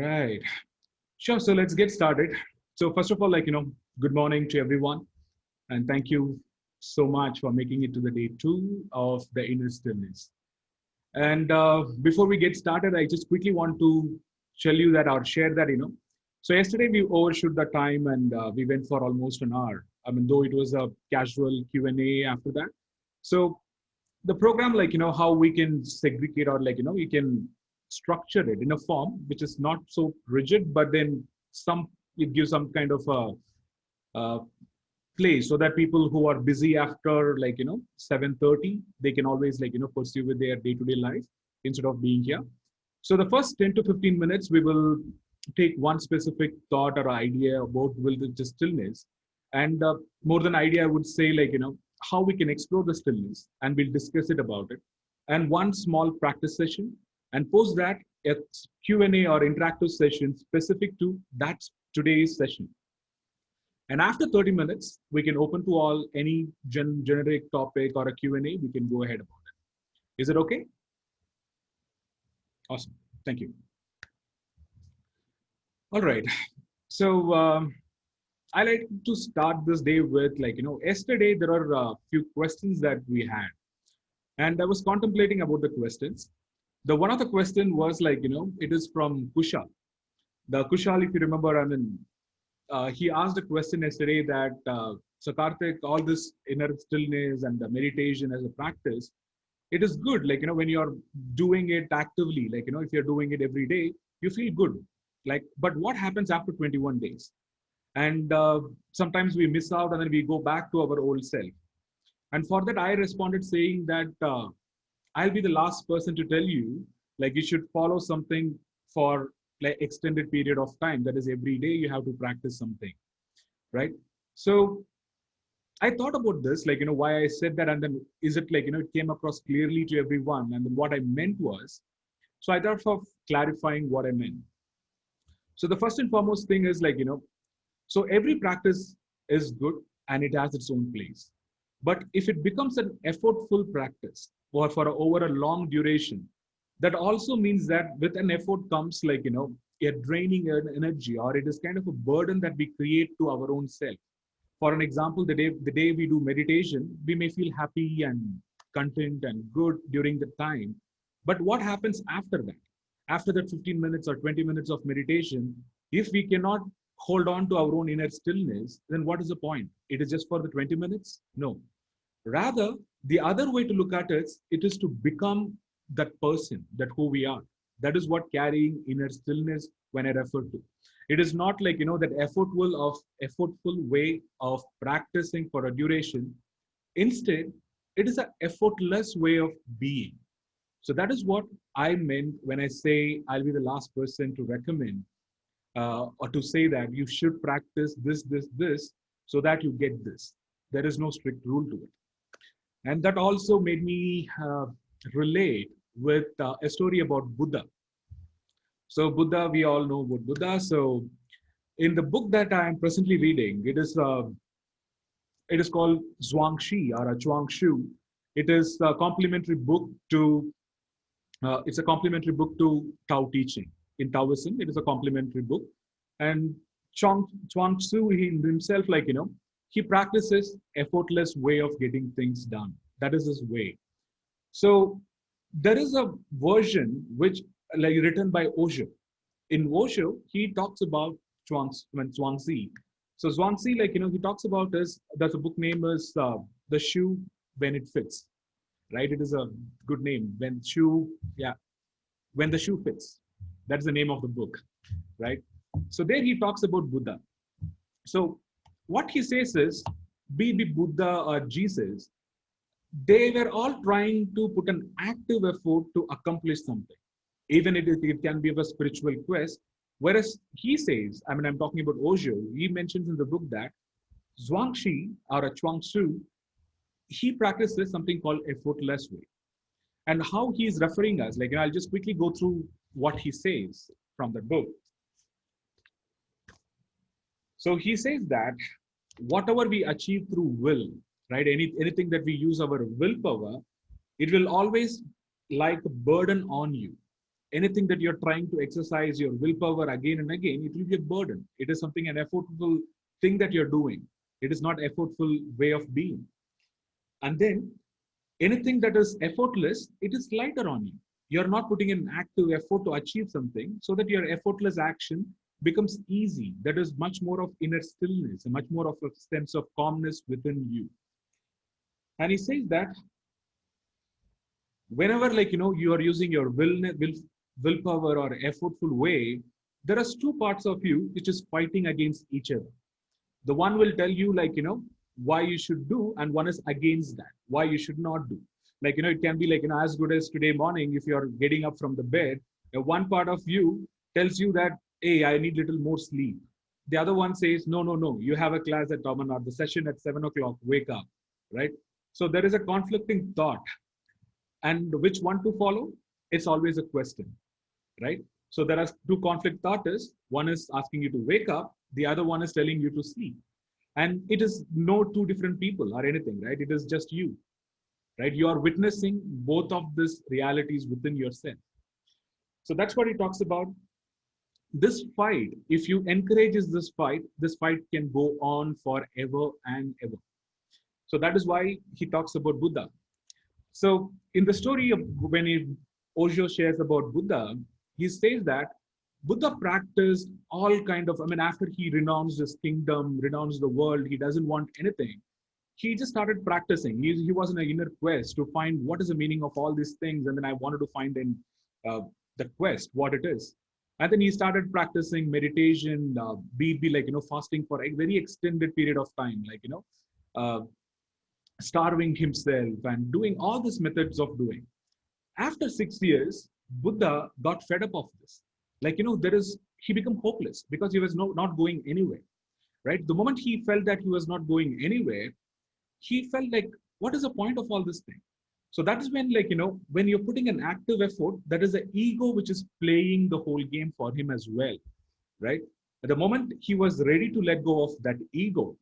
Right. Sure. So let's get started. So first of all, good morning to everyone, and thank you so much for making it to the day two of the Inner Stillness. And before we get started, I just quickly want to tell you that or share that So yesterday we overshoot the time and we went for almost an hour. I mean, though it was a casual Q&A after that. So the program, how we can segregate or we can structure it in a form which is not so rigid, but then some it gives some kind of a place so that people who are busy after 7:30 they can always pursue with their day-to-day life instead of being here. So the first 10 to 15 minutes we will take one specific thought or idea about will the stillness, and more than idea I would say how we can explore the stillness, and we'll discuss it about it, and one small practice session, and post that a Q&A or interactive session specific to that today's session. And after 30 minutes, we can open to all any generic topic or a Q&A. We can go ahead about it. Is it okay? Awesome. Thank you. All right. So I like to start this day with yesterday there are a few questions that we had, and I was contemplating about the questions. The one of the question was it is from Kushal. The Kushal, if you remember, he asked a question yesterday that, so Karthik, all this inner stillness and the meditation as a practice, it is good. When you're doing it actively, if you're doing it every day, you feel good. But what happens after 21 days? And sometimes we miss out and then we go back to our old self. And for that, I responded saying that I'll be the last person to tell you, you should follow something for extended period of time. That is, every day you have to practice something, right? So I thought about this, why I said that, and then is it it came across clearly to everyone, and then what I meant was, so I thought of clarifying what I meant. So the first and foremost thing is so every practice is good and it has its own place. But if it becomes an effortful practice or for over a long duration, that also means that with an effort comes a draining energy, or it is kind of a burden that we create to our own self. For an example, the day we do meditation, we may feel happy and content and good during the time. But what happens after that? After that 15 minutes or 20 minutes of meditation, if we cannot hold on to our own inner stillness, then what is the point? It is just for the 20 minutes? No. Rather, the other way to look at it is to become that person, that who we are. That is what carrying inner stillness when I refer to. It is not that effortful way of practicing for a duration. Instead, it is an effortless way of being. So that is what I meant when I say I'll be the last person to recommend or to say that you should practice this, so that you get this. There is no strict rule to it. And that also made me relate with a story about Buddha. So Buddha, we all know about Buddha. So in the book that I am presently reading, it is called Zhuangxi or a Chuangshu. It is a complementary book to Tao teaching. In Taoism, it is a complementary book. And Chuang he himself, he practices effortless way of getting things done. That is his way. So there is a version which written by Osho. In Osho, he talks about Zhuangzi. So Zhuangzi, he talks about this. There's a book name is The Shoe When It Fits. Right? It is a good name. When the shoe fits. That's the name of the book, right? So there he talks about Buddha. So what he says is, be it Buddha or Jesus, they were all trying to put an active effort to accomplish something. Even if it can be a spiritual quest. Whereas he says, I'm talking about Osho, he mentions in the book that Zhuangxi or a Chuangshu, he practices something called effortless way. And how he is referring us, I'll just quickly go through what he says from the book. So he says that whatever we achieve through will, right? Anything that we use our willpower, it will always like a burden on you. anything that you're trying to exercise your willpower again and again, it will be a burden. It is something, an effortful thing that you're doing. It is not effortful way of being. And then anything that is effortless, it is lighter on you. You're not putting in active effort to achieve something, so that your effortless action becomes easy. That is much more of inner stillness, and much more of a sense of calmness within you. And he says that whenever, you are using your willpower or effortful way, there are two parts of you which is fighting against each other. The one will tell you, why you should do, and one is against that, why you should not do. It can be as good as today morning. If you're getting up from the bed, one part of you tells you that, hey, I need little more sleep. The other one says, no, no, no, you have a class at Taman, or the session at 7 o'clock, wake up, right? So there is a conflicting thought, and which one to follow? It's always a question, right? So there are two conflict thoughts. One is asking you to wake up, the other one is telling you to sleep. And it is no two different people or anything, right? It is just you, right? You are witnessing both of these realities within yourself. So that's what he talks about. This fight, if you encourages this fight can go on forever and ever. So that is why he talks about Buddha. So in the story of when Osho shares about Buddha, he says that Buddha practiced all kind of, after he renounced his kingdom, renounced the world, he doesn't want anything. He just started practicing. He was in an inner quest to find what is the meaning of all these things. And then I wanted to find in the quest what it is. And then he started practicing meditation, fasting for a very extended period of time, uh, starving himself and doing all these methods of doing. After 6 years, Buddha got fed up of this. He became hopeless because he was not going anywhere, right? The moment he felt that he was not going anywhere, he felt like, what is the point of all this thing? So that is when, when you're putting an active effort, that is the ego which is playing the whole game for him as well, right? At the moment he was ready to let go of that ego,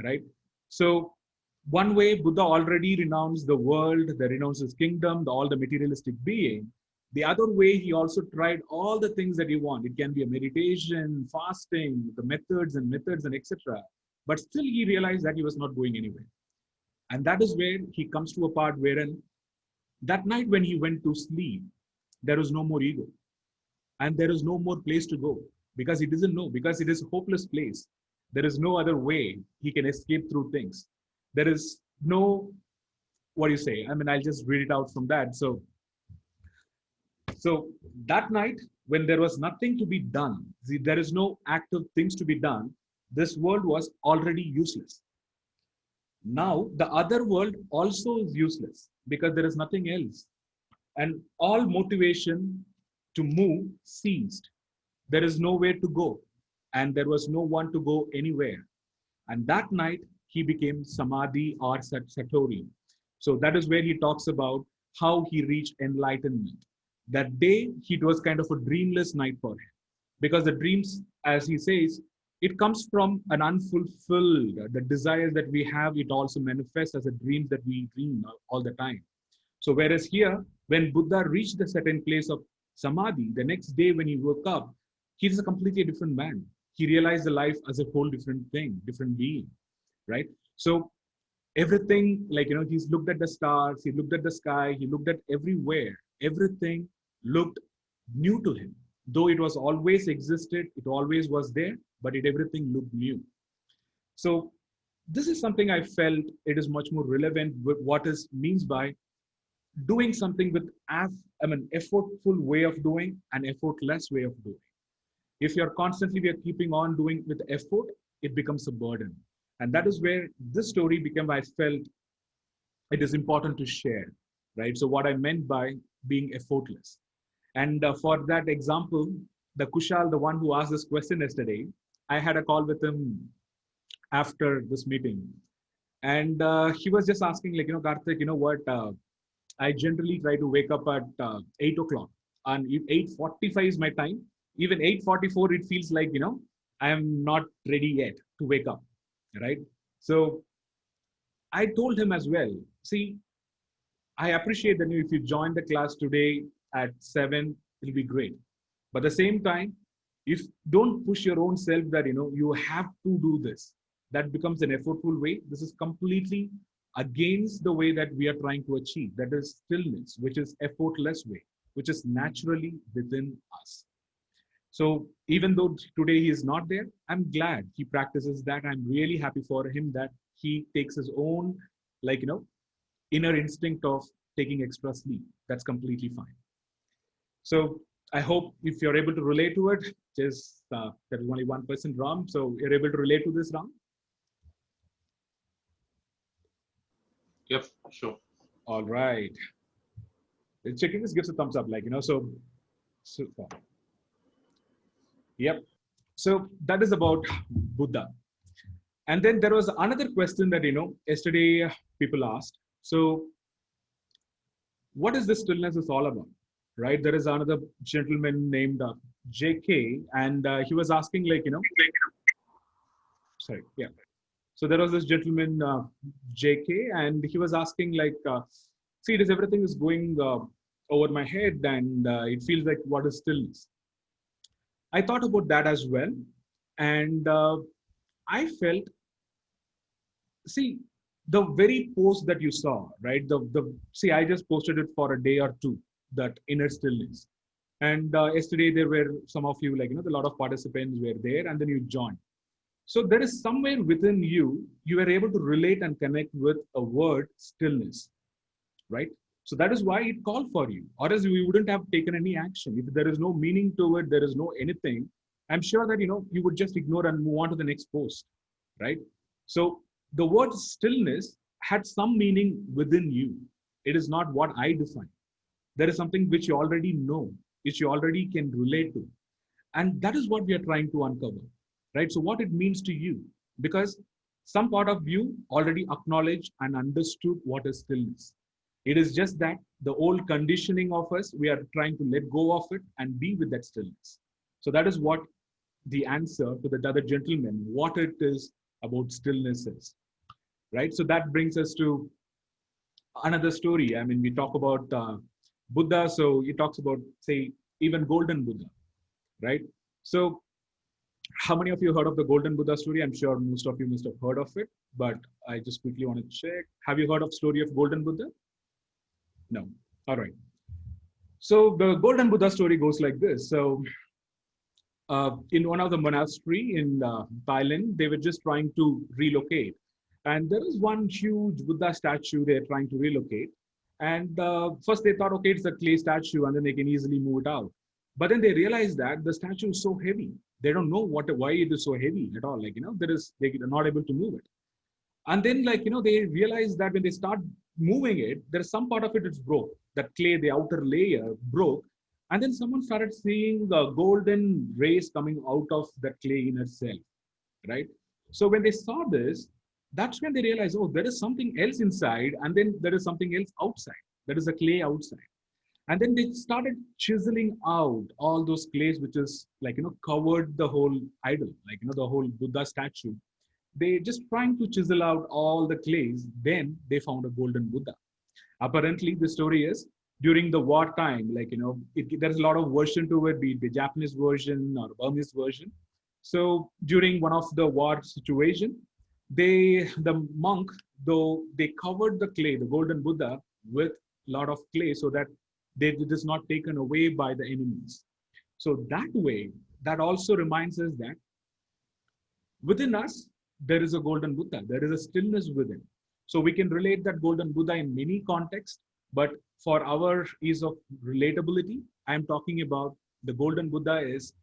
right? So one way, Buddha already renounced the world, they renounced his kingdom, all the materialistic being. The other way, he also tried all the things that he want. It can be a meditation, fasting, the methods and etc. But still he realized that he was not going anywhere. And that is where he comes to a part wherein that night when he went to sleep, there was no more ego. And there is no more place to go because he doesn't know, because it is a hopeless place. There is no other way he can escape through things. There is no, what do you say? I'll just read it out from that. So that night, when there was nothing to be done, there is no active things to be done, this world was already useless. Now, the other world also is useless because there is nothing else. And all motivation to move ceased. There is nowhere to go. And there was no one to go anywhere. And that night, he became Samadhi or Satori. So that is where he talks about how he reached enlightenment. That day, it was kind of a dreamless night for him. Because the dreams, as he says, it comes from an unfulfilled, the desires that we have, it also manifests as a dream that we dream all the time. So whereas here, when Buddha reached a certain place of Samadhi, the next day when he woke up, he is a completely different man. He realized the life as a whole different thing, different being, right? So everything, he's looked at the stars, he looked at the sky, he looked at everywhere. Everything looked new to him. Though it was always existed, it always was there, but everything looked new. So this is something I felt it is much more relevant with what is means by doing something with effortful way of doing and effortless way of doing. If you're constantly we are keeping on doing with effort, it becomes a burden. And that is where this story became, I felt it is important to share, right? So what I meant by being effortless. And for that example, the Kushal, the one who asked this question yesterday, I had a call with him after this meeting. And he was just asking, Karthik, what, I generally try to wake up at 8 o'clock. And 8:45 is my time. Even 8:44, it feels like, I am not ready yet to wake up, right? So I told him as well, see, I appreciate that if you join the class today at 7, it'll be great. But at the same time, if don't push your own self that you have to do this, that becomes an effortful way. This is completely against the way that we are trying to achieve. That is stillness, which is effortless way, which is naturally within us. So even though today he is not there, I'm glad he practices that. I'm really happy for him that he takes his own, like, inner instinct of taking extra sleep. That's completely fine. So I hope if you're able to relate to it, just there is only 1% Ram. So you're able to relate to this, Ram? Yep, sure. All right. Checking this gives a thumbs up, like, so yep. So that is about Buddha. And then there was another question that, yesterday people asked. So what is this stillness is all about? Right? There is another gentleman named JK, and he was asking, like, sorry, yeah. So there was this gentleman, JK, and he was asking, like, see, does everything is going over my head, and it feels like what is stillness? I thought about that as well, and I felt, see, the very post that you saw, right? The see, I just posted it for a day or two. That inner stillness, and yesterday there were some of you, like, a lot of participants were there, and then you joined. So there is somewhere within you, you are able to relate and connect with a word stillness, right? So that is why it called for you, or else we wouldn't have taken any action. If there is no meaning to it, there is no anything. I'm sure that you would just ignore and move on to the next post, right? So the word stillness had some meaning within you. It is not what I define. There is something which you already know, which you already can relate to, and that is what we are trying to uncover, right? So what it means to you, because some part of you already acknowledged and understood what is stillness. It is just that the old conditioning of us, we are trying to let go of it and be with that stillness. So that is what the answer to the other gentleman, what it is about stillness is, right? So that brings us to another story. I mean, we talk about Buddha, so he talks about, say, even golden Buddha, right? So how many of you heard of the golden Buddha story? I'm sure most of you must have heard of it, but I just quickly want to check. Have you heard of story of golden Buddha? No. All right. So the golden Buddha story goes like this. So in one of the monastery in Thailand, they were just trying to relocate. And there is one huge Buddha statue they're trying to relocate. And first they thought, okay, it's a clay statue and then they can easily move it out. But then they realized that the statue is so heavy. They don't know why it is so heavy at all. Like, they're not able to move it. And then, like, they realize that when they start moving it, there's some part of it is broke. That clay, the outer layer broke. And then someone started seeing the golden rays coming out of the clay in itself, right? So when they saw this, that's when they realized, oh, there is something else inside, and then there is something else outside. There is a clay outside. And then they started chiseling out all those clays, which is like, covered the whole idol, like, the whole Buddha statue. They just trying to chisel out all the clays. Then they found a golden Buddha. Apparently, the story is during the wartime, like, there's a lot of version to it, be it the Japanese version or Burmese version. So during one of the war situation, the monk, though, they covered the clay, the golden Buddha, with a lot of clay so that it is not taken away by the enemies. So that way, that also reminds us that within us, there is a golden Buddha, there is a stillness within. So we can relate that golden Buddha in many contexts, but for our ease of relatability, I'm talking about the golden Buddha is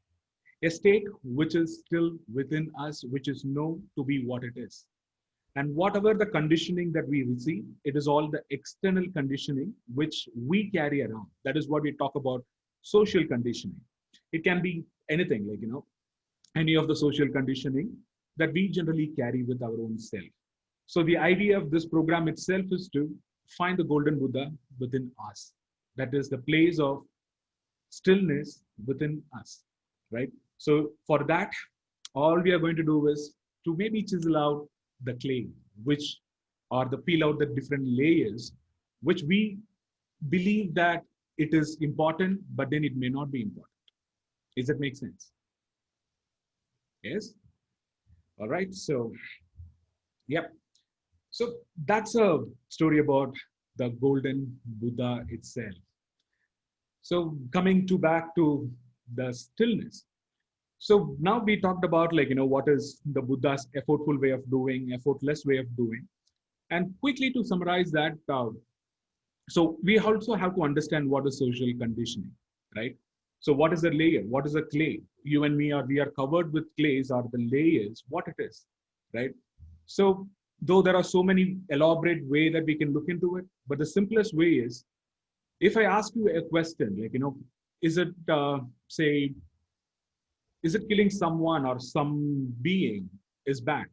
a state which is still within us, which is known to be what it is. And whatever the conditioning that we receive, it is all the external conditioning which we carry around. That is what we talk about social conditioning. It can be anything, like, any of the social conditioning that we generally carry with our own self. So the idea of this program itself is to find the golden Buddha within us. That is the place of stillness within us, right? So for that, all we are going to do is to maybe chisel out the clay, which or the peel out the different layers, which we believe that it is important, but then it may not be important. Does that make sense? Yes. All right. So, yep. So that's a story about the golden Buddha itself. So coming to back to the stillness. So now we talked about what is the Buddha's effortful way of doing, effortless way of doing. And quickly to summarize that, so we also have to understand what is social conditioning, right? So what is the layer? What is a clay? You and me we are covered with clays, are the layers, what it is, right? So though there are so many elaborate way that we can look into it, but the simplest way is, if I ask you a question, is it, say, is it killing someone or some being is bad?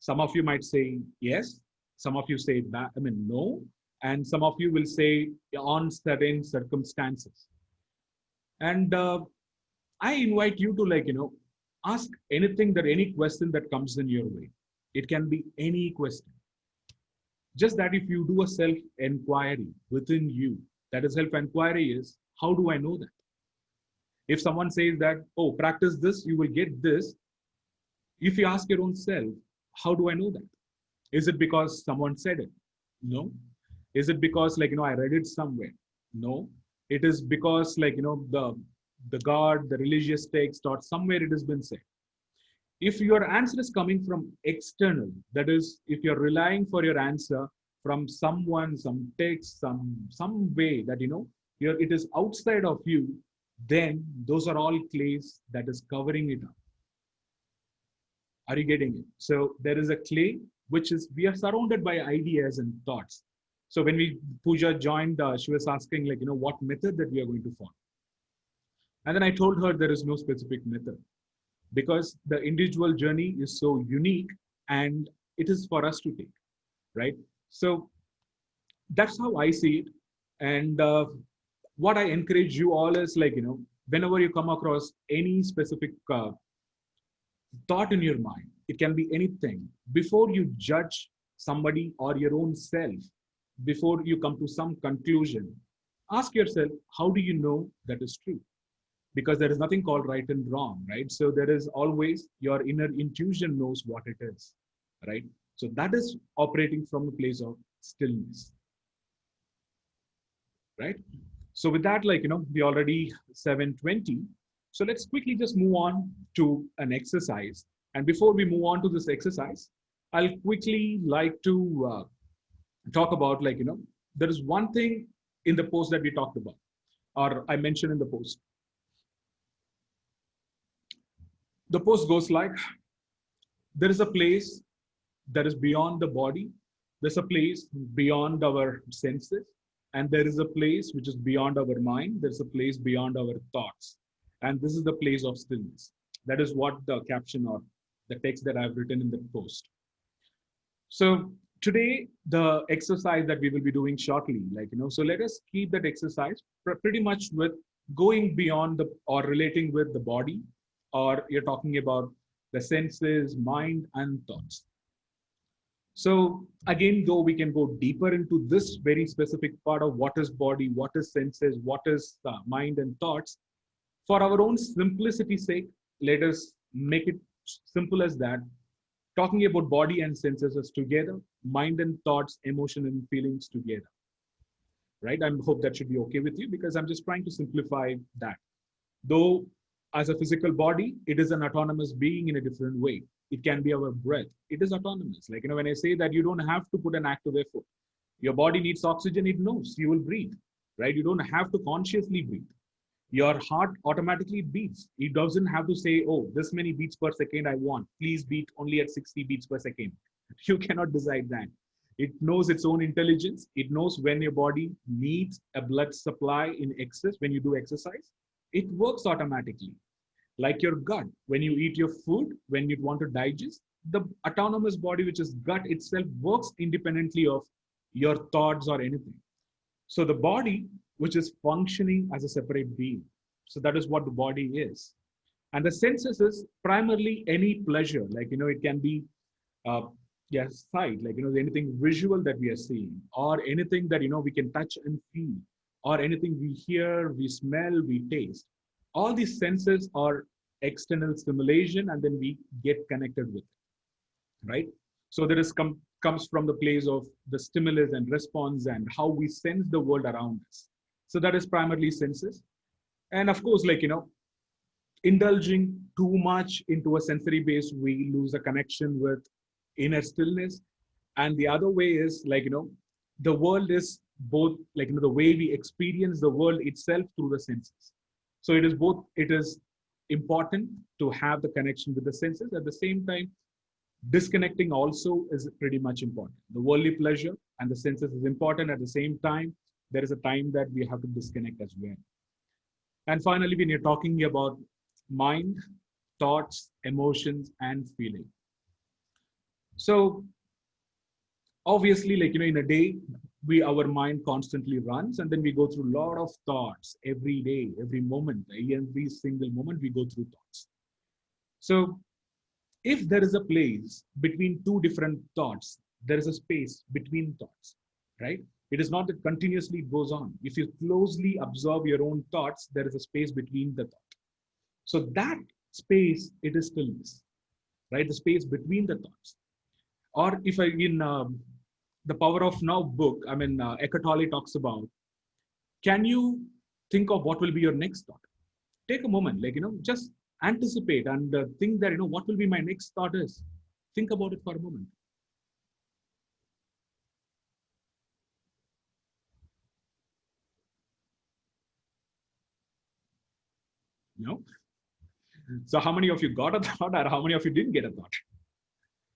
Some of you might say yes. Some of you say bad, no. And some of you will say on certain circumstances. And I invite you to ask anything, that any question that comes in your way. It can be any question. Just that if you do a self-inquiry within you, that is self-inquiry is, how do I know that? If someone says that, oh, practice this, you will get this. If you ask your own self, how do I know that? Is it because someone said it? No. Is it because I read it somewhere? No. It is because the God, the religious text, or somewhere it has been said. If your answer is coming from external, that is, if you're relying for your answer from someone, some text, some way that it is outside of you, then those are all clays that is covering it up. Are you getting it? So there is a clay which is, we are surrounded by ideas and thoughts. So when we Pooja joined, she was asking what method that we are going to follow. And then I told her there is no specific method, because the individual journey is so unique and it is for us to take, right? So that's how I see it. And what I encourage you all is whenever you come across any specific thought in your mind, it can be anything. Before you judge somebody or your own self, before you come to some conclusion, ask yourself, how do you know that is true? Because there is nothing called right and wrong, right? So there is always, your inner intuition knows what it is, right? So that is operating from a place of stillness, right? So with that, we already 7:20. So let's quickly just move on to an exercise. And before we move on to this exercise, I'll quickly like to talk about there is one thing in the post that we talked about, or I mentioned in the post. The post goes like, there is a place that is beyond the body. There's a place beyond our senses. And there is a place which is beyond our mind. There's a place beyond our thoughts. And this is the place of stillness. That is what the caption or the text that I've written in the post. So today, the exercise that we will be doing shortly, so let us keep that exercise pretty much with going beyond or relating with the body, or you're talking about the senses, mind, and thoughts. So again, though we can go deeper into this very specific part of what is body, what is senses, what is mind and thoughts, for our own simplicity's sake, let us make it simple as that. Talking about body and senses as together, mind and thoughts, emotion and feelings together. Right? I hope that should be okay with you, because I'm just trying to simplify that. Though as a physical body, it is an autonomous being in a different way. It can be our breath. It is autonomous. When I say that you don't have to put an active effort. Your body needs oxygen, it knows, you will breathe, right? You don't have to consciously breathe. Your heart automatically beats. It doesn't have to say, oh, this many beats per second I want. Please beat only at 60 beats per second. You cannot decide that. It knows its own intelligence. It knows when your body needs a blood supply in excess when you do exercise. It works automatically. Like your gut, when you eat your food, when you want to digest, the autonomous body, which is gut itself, works independently of your thoughts or anything. So the body, which is functioning as a separate being. So that is what the body is. And the senses is primarily any pleasure, it can be sight, anything visual that we are seeing, or anything that we can touch and feel, or anything we hear, we smell, we taste. All these senses are external stimulation, and then we get connected with it, right? So there is comes from the place of the stimulus and response and how we sense the world around us. So that is primarily senses. And of course, indulging too much into a sensory base, we lose a connection with inner stillness. And the other way is the world is both the way we experience the world itself through the senses. So it is both, it is important to have the connection with the senses. At the same time, disconnecting also is pretty much important. The worldly pleasure and the senses is important. At the same time, there is a time that we have to disconnect as well. And finally, when you're talking about mind, thoughts, emotions, and feeling. So obviously, in a day, our mind constantly runs, and then we go through a lot of thoughts every day, every moment, every single moment we go through thoughts. So if there is a place between two different thoughts, there is a space between thoughts, right? It is not that continuously it goes on. If you closely observe your own thoughts, there is a space between the thought. So that space, it is stillness, right? The space between the thoughts. Or if I in the Power of Now book, Eckhart Tolle talks about, can you think of what will be your next thought? Take a moment, just anticipate and think that, what will be my next thought is. Think about it for a moment. You know? So how many of you got a thought, or how many of you didn't get a thought?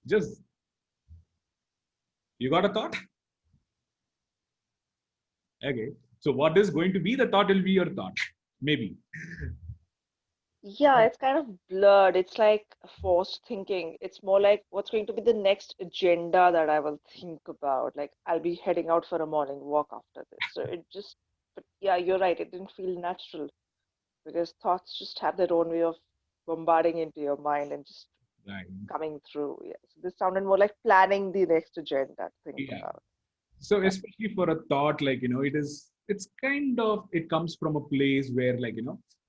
Just, you got a thought? Okay. So what is going to be the thought will be your thought. Maybe. Yeah, it's kind of blurred. It's like forced thinking. It's more like what's going to be the next agenda that I will think about. Like I'll be heading out for a morning walk after this. So it just, but yeah, you're right. It didn't feel natural because thoughts just have their own way of bombarding into your mind and just Right. coming through. Yeah. So this sounded more like planning the next agenda to think Yeah. about. So Yeah. especially for a thought, it's kind of, it comes from a place where,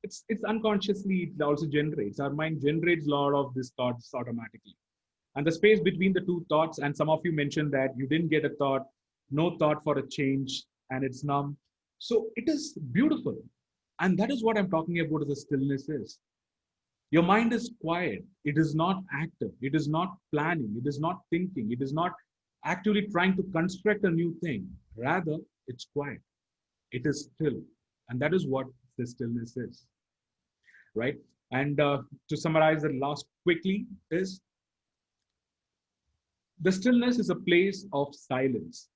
it's unconsciously, it also generates, our mind generates a lot of these thoughts automatically. And the space between the two thoughts, and some of you mentioned that you didn't get a thought, no thought for a change, and it's numb. So it is beautiful. And that is what I'm talking about as the stillness is. Your mind is quiet. It is not active. It is not planning. It is not thinking. It is not actually trying to construct a new thing. Rather, it's quiet. It is still. And that is what the stillness is, right? And to summarize the last quickly is, the stillness is a place of silence,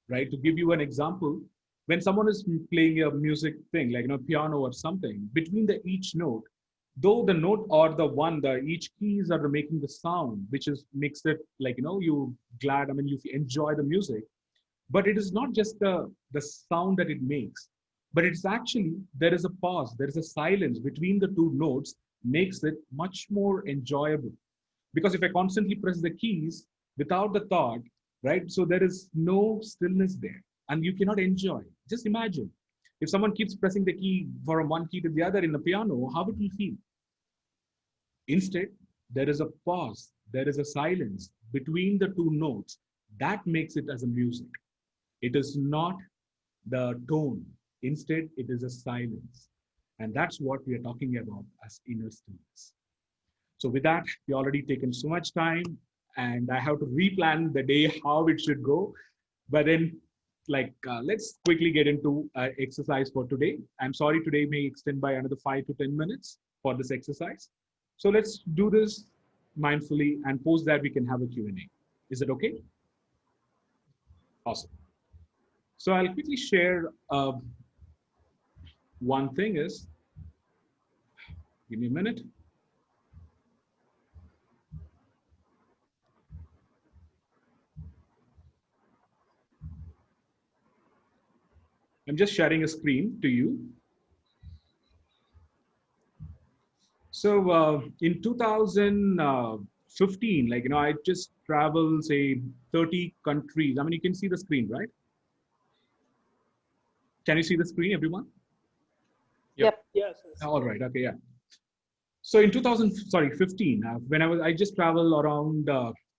right? To give you an example, when someone is playing a music thing, piano or something, between the each note, though the note or the one, the each keys are making the sound, which is makes it you glad. You enjoy the music, but it is not just the sound that it makes, but it's actually, there is a pause, there is a silence between the two notes, makes it much more enjoyable. Because if I constantly press the keys without the thought, right, so there is no stillness there, and you cannot enjoy. Just imagine if someone keeps pressing the key from one key to the other in the piano, how it will feel. Instead, there is a pause, there is a silence between the two notes, that makes it as a music. It is not the tone. Instead, it is a silence. And that's what we are talking about as inner stillness. So with that, we already taken so much time, and I have to replan the day how it should go. But then, let's quickly get into exercise for today. I'm sorry, today may extend by another 5 to 10 minutes for this exercise. So let's do this mindfully, and post that we can have a Q&A. Is it okay? Awesome. So I'll quickly share one thing is, give me a minute. I'm just sharing a screen to you. So in 2015, I just traveled, say, 30 countries. You can see the screen, right? Can you see the screen, everyone? Yep. Yep. Yes, yes. All right. Okay. Yeah. So in 15, when I just traveled around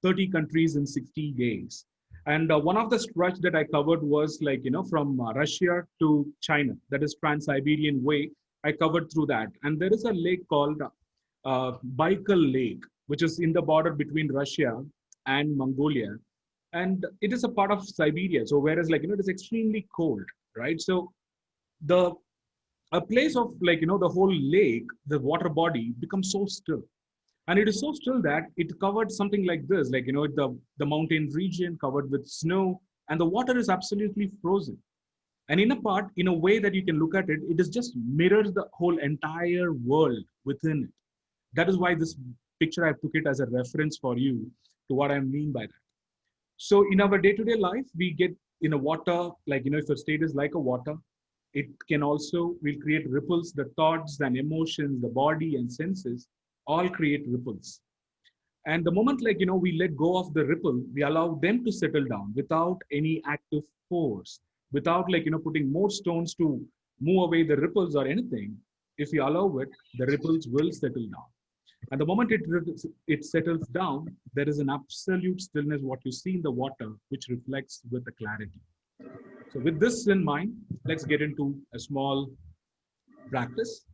30 countries in 60 days. And one of the stretch that I covered was like, from Russia to China, that is Trans-Siberian Way. I covered through that. And there is a lake called Baikal Lake, which is in the border between Russia and Mongolia. And it is a part of Siberia. So whereas like, it is extremely cold, right? So the a place of like the whole lake, the water body becomes so still, and it is so still that it covered something like this, like the mountain region covered with snow, and the water is absolutely frozen. And in a part, in a way that you can look at it, it is just mirrors the whole entire world within it. That is why this picture I took it as a reference for you to what I mean by that. So in our day-to-day life, we get in a water, like, if your state is like a water, it can also, will create ripples, the thoughts and emotions, the body and senses, all create ripples. And the moment, like, we let go of the ripple, we allow them to settle down without any active force, without like, putting more stones to move away the ripples or anything. If you allow it, the ripples will settle down. And the moment it settles down, there is an absolute stillness, what you see in the water, which reflects with the clarity. So with this in mind, let's get into a small practice.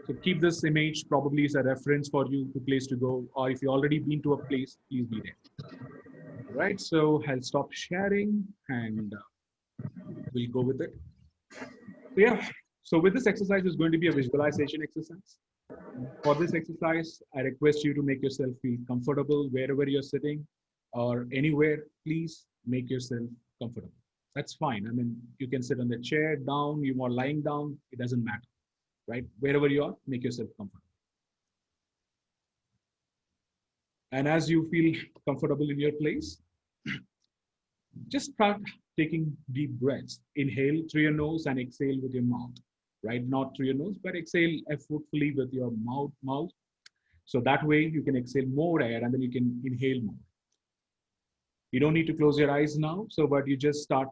So keep this image probably as a reference for you to place to go, or if you already been to a place, please be there. All right, so I'll stop sharing and we'll go with it. So yeah, so with this exercise is going to be a visualization exercise. For this exercise, I request you to make yourself feel comfortable wherever you're sitting or anywhere. Please make yourself comfortable. That's fine. I mean, you can sit on the chair, down, you are lying down, it doesn't matter, right? Wherever you are, make yourself comfortable. And as you feel comfortable in your place, just start taking deep breaths. Inhale through your nose and exhale with your mouth, right? Not through your nose, but exhale effortfully with your mouth. So that way you can exhale more air and then you can inhale more. You don't need to close your eyes now. So, but you just start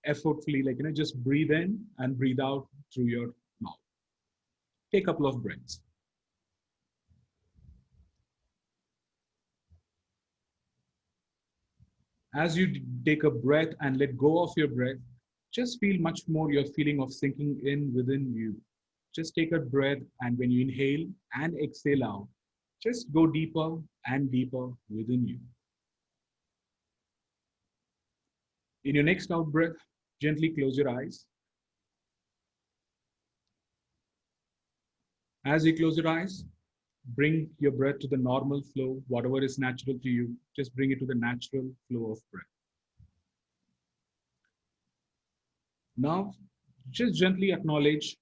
effortfully, like, just breathe in and breathe out through your mouth. Take a couple of breaths. As you take a breath and let go of your breath, just feel much more your feeling of sinking in within you. Just take a breath, and when you inhale and exhale out, just go deeper and deeper within you. In your next out breath, gently close your eyes. As you close your eyes, bring your breath to the normal flow, whatever is natural to you, just bring it to the natural flow of breath. Now, just gently acknowledge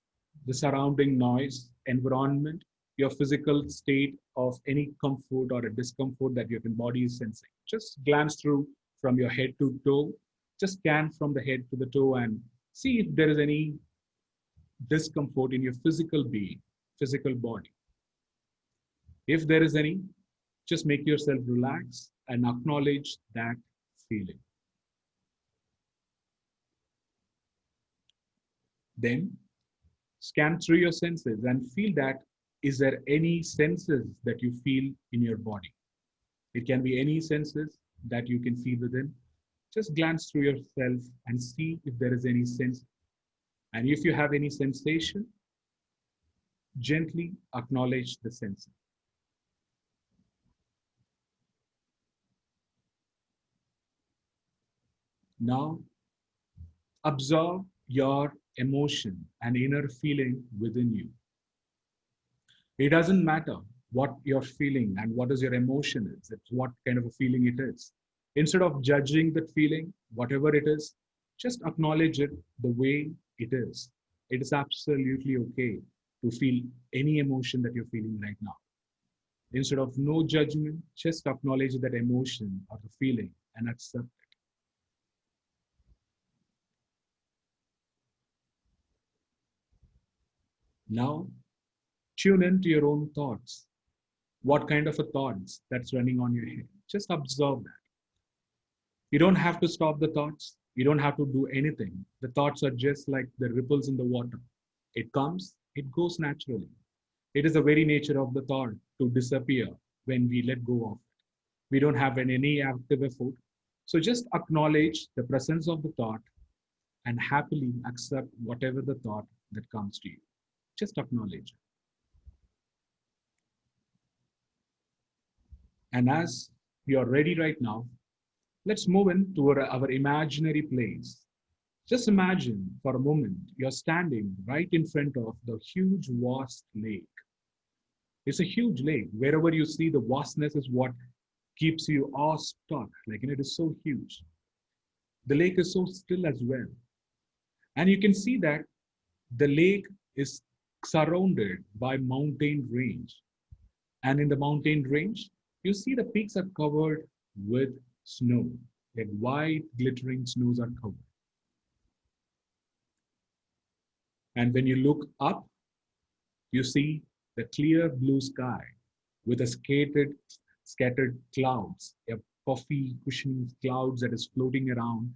the surrounding noise, environment, your physical state of any comfort or a discomfort that your body is sensing. Just glance through from your head to toe. Just scan from the head to the toe and see if there is any discomfort in your physical being, physical body. If there is any, just make yourself relax and acknowledge that feeling. Then scan through your senses and feel that is there any senses that you feel in your body. It can be any senses that you can feel within. Just glance through yourself and see if there is any sense. And if you have any sensation, gently acknowledge the sense. Now, observe your emotion and inner feeling within you. It doesn't matter what you're feeling and what is your emotion is. It's what kind of a feeling it is. Instead of judging that feeling, whatever it is, just acknowledge it the way it is. It is absolutely okay to feel any emotion that you're feeling right now. Instead of no judgment, just acknowledge that emotion or the feeling and accept it. Now, tune into your own thoughts. What kind of a thoughts that's running on your head? Just observe that. You don't have to stop the thoughts. You don't have to do anything. The thoughts are just like the ripples in the water. It comes, it goes naturally. It is the very nature of the thought to disappear when we let go of it. We don't have any active effort. So just acknowledge the presence of the thought and happily accept whatever the thought that comes to you. Just acknowledge it. And as you are ready right now, let's move into our imaginary place. Just imagine for a moment you're standing right in front of the huge, vast lake. It's a huge lake. Wherever you see, the vastness is what keeps you awestruck. Like, it is so huge. The lake is so still as well. And you can see that the lake is surrounded by mountain range. And in the mountain range, you see the peaks are covered with snow. Like white, glittering snows are covered. And when you look up, you see the clear blue sky with a scattered clouds, a puffy, cushiony clouds that is floating around,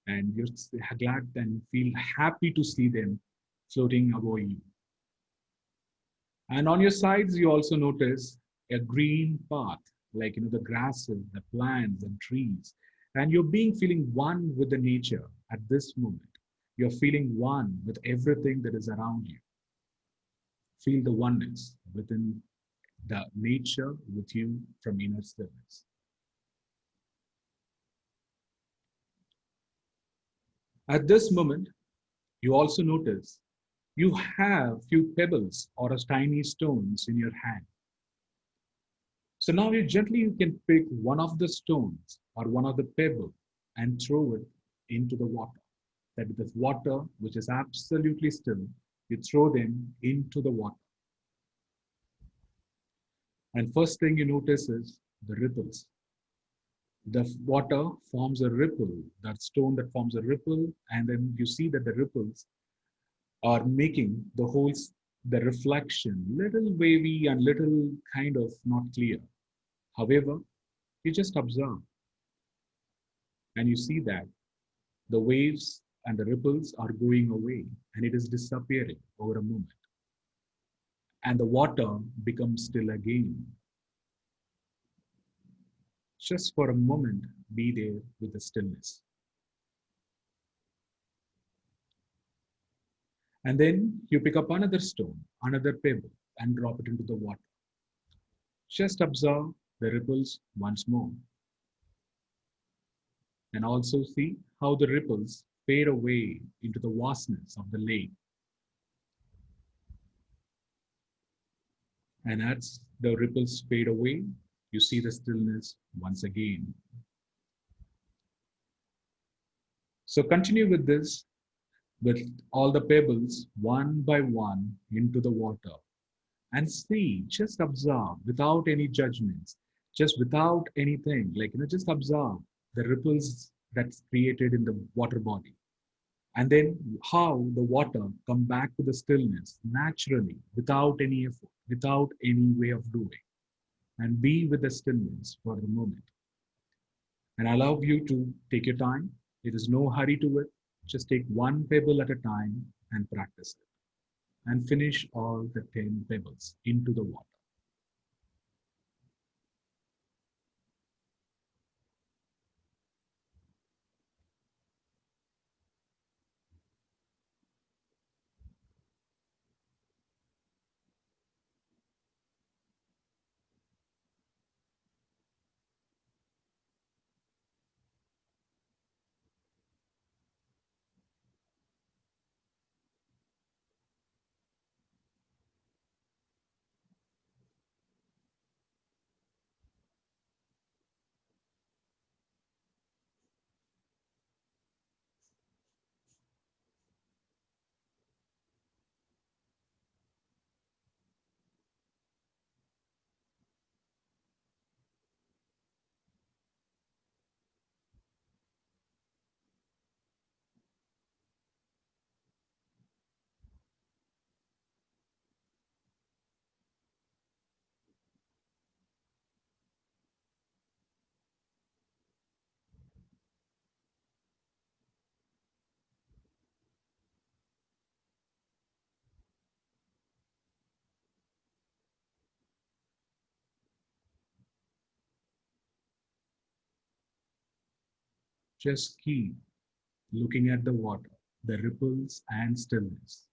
and you're glad and feel happy to see them floating above you. And on your sides, you also notice a green path, like the grasses, the plants, and trees. And you're being feeling one with the nature at this moment. You're feeling one with everything that is around you. Feel the oneness within the nature with you from inner stillness. At this moment, you also notice you have few pebbles or tiny stones in your hand. So now you can pick one of the stones or one of the pebble and throw it into the water. That the water, which is absolutely still, you throw them into the water. And first thing you notice is the ripples. The water forms a ripple, that stone that forms a ripple, and then you see that the ripples are making the whole, the reflection little wavy and little kind of not clear. However, you just observe and you see that the waves and the ripples are going away and it is disappearing over a moment. And the water becomes still again. Just for a moment, be there with the stillness. And then you pick up another stone, another pebble, and drop it into the water. Just observe the ripples once more. And also see how the ripples fade away into the vastness of the lake. And as the ripples fade away, you see the stillness once again. So continue with this, with all the pebbles one by one into the water. And see, just observe without any judgments, just without anything, like, just observe the ripples that's created in the water body. And then how the water come back to the stillness naturally, without any effort, without any way of doing. And be with the stillness for a moment. And allow you to take your time. There is no hurry to it. Just take one pebble at a time and practice it. And finish all the 10 pebbles into the water. Just keep looking at the water, the ripples and stillness.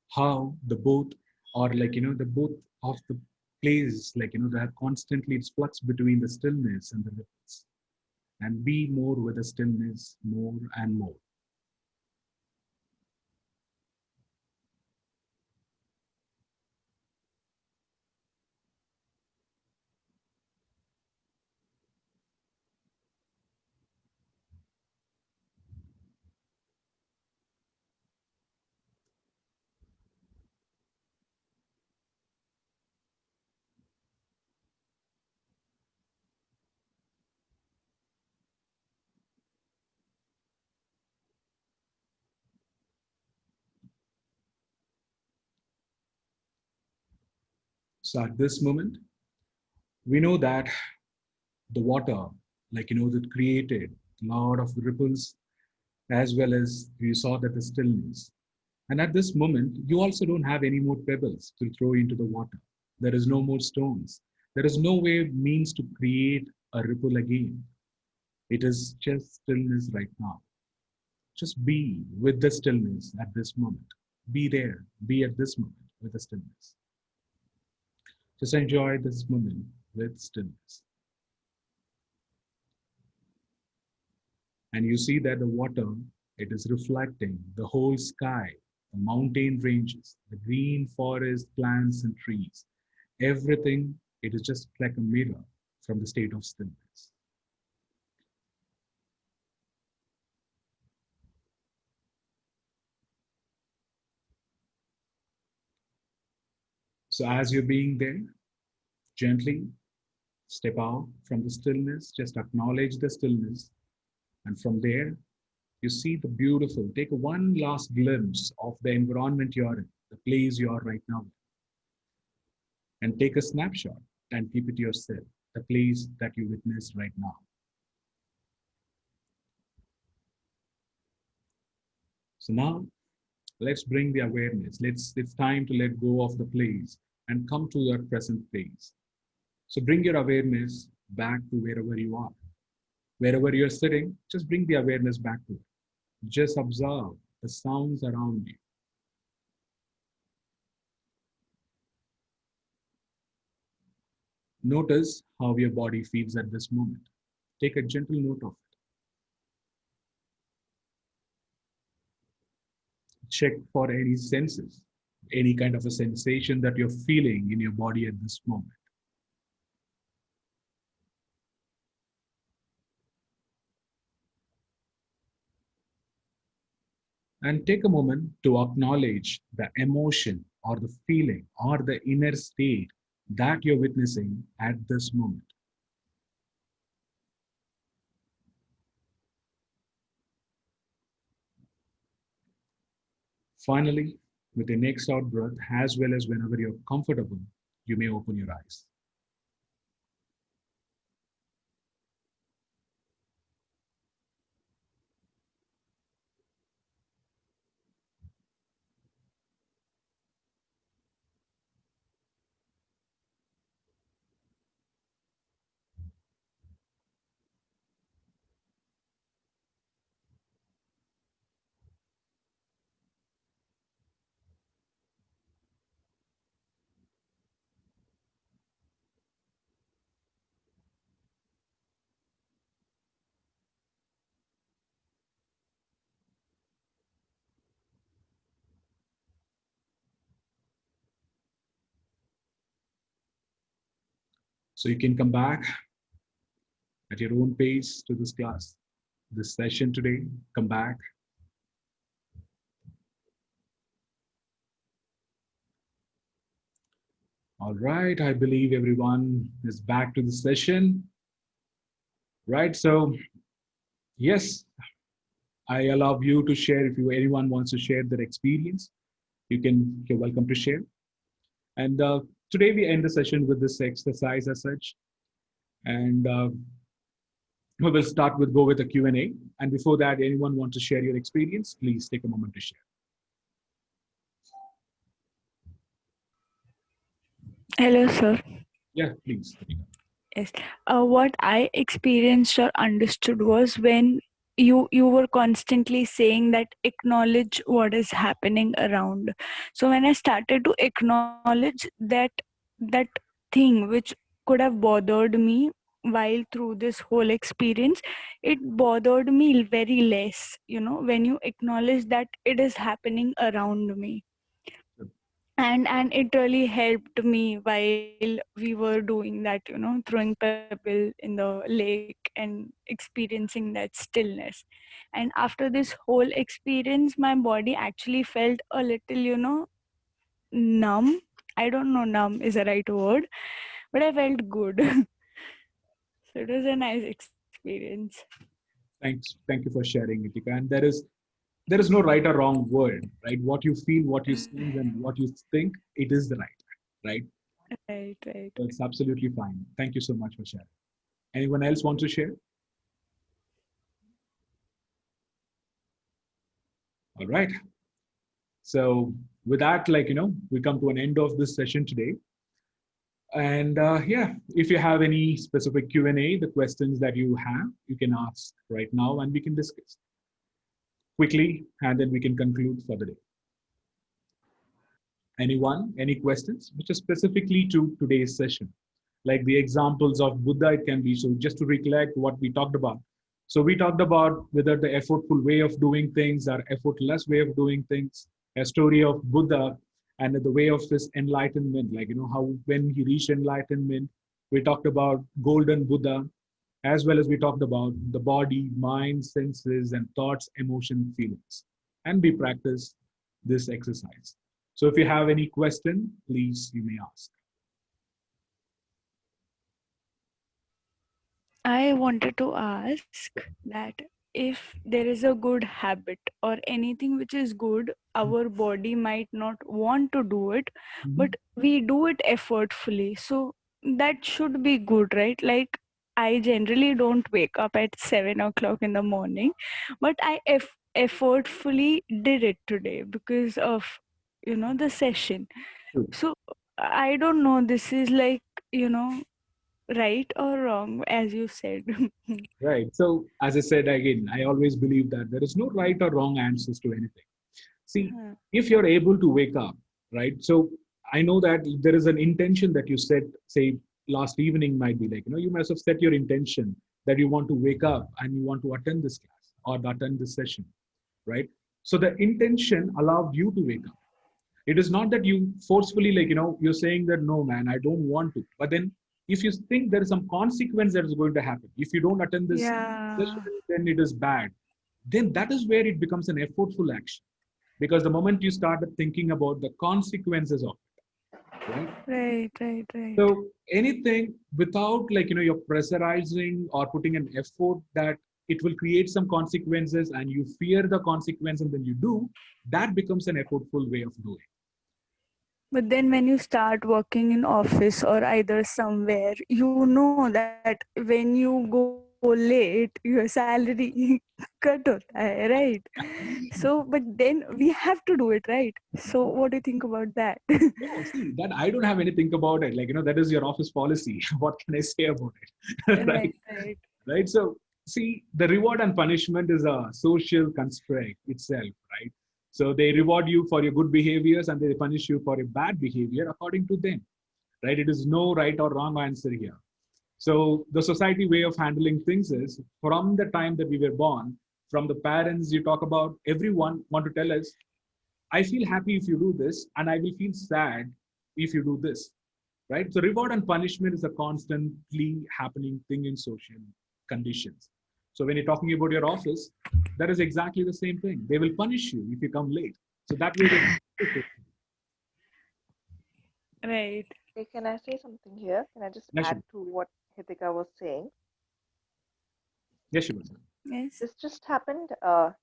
How the both or the both of the plays that constantly it's flux between the stillness and the ripples. And be more with the stillness more and more. So at this moment, we know that the water, that created a lot of ripples, as well as you saw that the stillness. And at this moment, you also don't have any more pebbles to throw into the water. There is no more stones. There is no way means to create a ripple again. It is just stillness right now. Just be with the stillness at this moment. Be there. Be at this moment with the stillness. Just enjoy this moment with stillness. And you see that the water, it is reflecting the whole sky, the mountain ranges, the green forest, plants and trees. Everything, it is just like a mirror from the state of stillness. So as you're being there, gently step out from the stillness, just acknowledge the stillness. And from there, you see the beautiful, take one last glimpse of the environment you're in, the place you are right now, and take a snapshot and keep it yourself, the place that you witness right now. So now let's bring the awareness. It's time to let go of the place and come to your present place. So bring your awareness back to wherever you are. Wherever you're sitting, just bring the awareness back to it. Just observe the sounds around you. Notice how your body feels at this moment. Take a gentle note of it. Check for any senses, any kind of a sensation that you're feeling in your body at this moment. And take a moment to acknowledge the emotion or the feeling or the inner state that you're witnessing at this moment. Finally, with the next out breath, as well as whenever you're comfortable, you may open your eyes. So you can come back at your own pace to this class, this session today. Come back. All right, I believe everyone is back to the session. Right, so yes, I allow you to share if anyone wants to share their experience. You're welcome to share. And today we end the session with this exercise as such. And we will go with a Q&A. And before that, anyone want to share your experience, please take a moment to share. Hello, sir. Yeah, please. Yes. What I experienced or understood was when you were constantly saying that acknowledge what is happening around. So when I started to acknowledge that thing which could have bothered me while through this whole experience, it bothered me very less, when you acknowledge that it is happening around me. And it really helped me while we were doing that, throwing pebble in the lake and experiencing that stillness. And after this whole experience, my body actually felt a little, numb. I don't know numb is the right word, but I felt good. So it was a nice experience. Thanks. Thank you for sharing, Itika. And there is no right or wrong word, right? What you feel, what you sense, and what you think, it is the right? Right, right. So it's absolutely fine. Thank you so much for sharing. Anyone else want to share? All right. So with that, we come to an end of this session today. And yeah, if you have any specific Q&A, the questions that you have, you can ask right now and we can discuss quickly, and then we can conclude for the day. Anyone, any questions, which is specifically to today's session? Like the examples of Buddha, it can be. So just to recollect what we talked about. So we talked about whether the effortful way of doing things or effortless way of doing things, a story of Buddha and the way of his enlightenment, how when he reached enlightenment, we talked about golden Buddha, as well as we talked about the body, mind, senses, and thoughts, emotion, feelings. And we practice this exercise. So if you have any question, please, you may ask. I wanted to ask that if there is a good habit or anything which is good, our body might not want to do it, but Mhm. we do it effortfully. So that should be good, right? Like, I generally don't wake up at 7 o'clock in the morning, but I effortfully did it today because of, the session. True. So I don't know, this is like, you know, right or wrong, as you said. Right. So, as I said again, I always believe that there is no right or wrong answers to anything. See, Uh, if you're able to wake up, right? So, I know that there is an intention that you set, say, last evening might be you must have set your intention that you want to wake up and you want to attend this class or attend this session, right? So, the intention allowed you to wake up. It is not that you forcefully you're saying that no man, I don't want to, but then if you think there is some consequence that is going to happen if you don't attend this yeah, session, then it is bad. Then that is where it becomes an effortful action, because the moment you started thinking about the consequences of it, right? right, right, right. So anything without you're pressurizing or putting an effort that it will create some consequences and you fear the consequence and then you do, that becomes an effortful way of doing. But then when you start working in office or either somewhere, you know that when you go late, your salary cut hota hai, right? So, but then we have to do it, right? So, what do you think about that? Yeah, see, that I don't have anything about it. That is your office policy. What can I say about it? Right, Right? right. Right. So, see, the reward and punishment is a social constraint itself, right? So, they reward you for your good behaviors and they punish you for your bad behavior according to them, right? It is no right or wrong answer here. So, the society way of handling things is from the time that we were born, from the parents you talk about, everyone want to tell us I feel happy if you do this, and I will feel sad if you do this, right? So, reward and punishment is a constantly happening thing in social conditions. So, when you're talking about your office, that is exactly the same thing. They will punish you if you come late. So, that way they push it. Right. Okay, can I say something here? Can I just Yes, add Shiva. to what Hithika was saying? Yes, Shiva. Yes. This just happened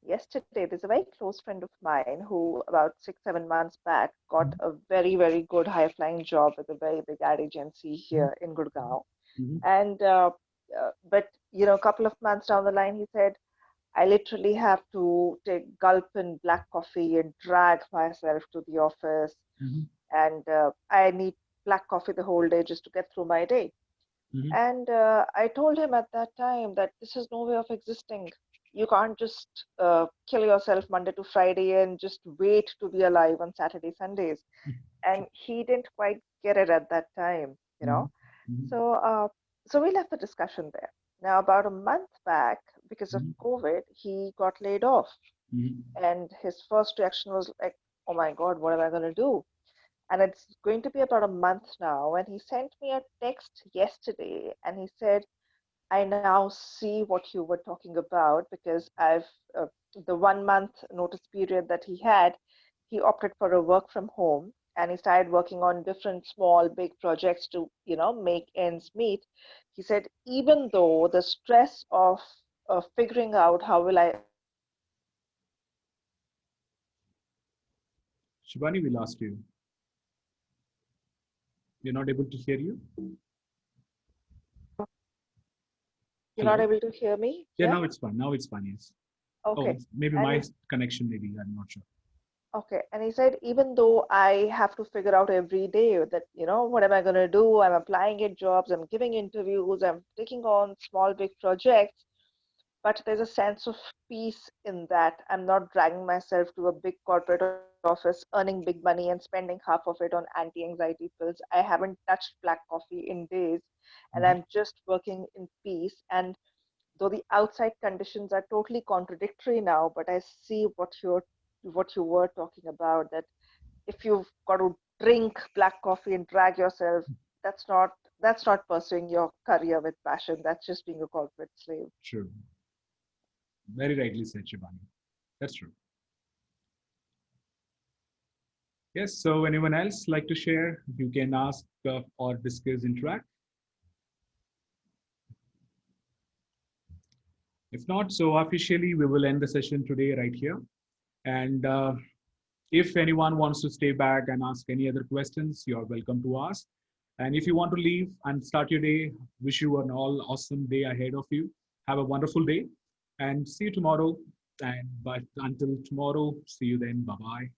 yesterday. There's a very close friend of mine who, about 6, 7 months back, got Mhm. a very, very good high flying job with a very big ad agency Mhm. here in Gurgaon. Mhm. And but a couple of months down the line, he said, I literally have to take gulp in black coffee and drag myself to the office, Mhm. and I need black coffee the whole day just to get through my day. Mhm. And I told him at that time that this is no way of existing. you can't just kill yourself Monday to Friday and just wait to be alive on Saturday, Sundays. And he didn't quite get it at that time, you Mhm. know. Mhm. So, so we left the discussion there. Now, about a month back, because of Mhm. COVID, he got laid off. Mhm. And his first reaction was like, oh my God, what am I going to do? And it's going to be about a month now. And he sent me a text yesterday and he said, I now see what you were talking about because the 1 month notice period that he had, he opted for a work from home and he started working on different small, big projects to, make ends meet. He said, even though the stress of figuring out how will I earn money and spending half of it on anti anxiety pills, he said, Shivani, we even lost though you. that stress of We're not able to hear you. you're not Hello. able to hear me, Yeah, yeah? now it's fine. Now it's fine. Yes. Oh, Okay. maybe And my he connection. Maybe I'm not sure. Okay. And he said, even though I have to figure out every day that, what am I going to do? I'm applying at jobs, I'm giving interviews, I'm taking on small, big projects, but there's a sense of peace in that. I'm not dragging myself to a big corporate office, earning big money and spending half of it on anti-anxiety pills. I haven't touched black coffee in days, and Mhm. I'm just working in peace. And though the outside conditions are totally contradictory now, but I see what you were talking about, that if you've got to drink black coffee and drag yourself, that's not pursuing your career with passion. That's just being a corporate slave. True. Very rightly said, Shivani. That's true. Yes. So, anyone else like to share? You can ask or discuss, interact. If not, so officially we will end the session today right here. And if anyone wants to stay back and ask any other questions, you're welcome to ask. And if you want to leave and start your day, wish you an all awesome day ahead of you. Have a wonderful day and see you tomorrow. And but until tomorrow, see you then. Bye bye.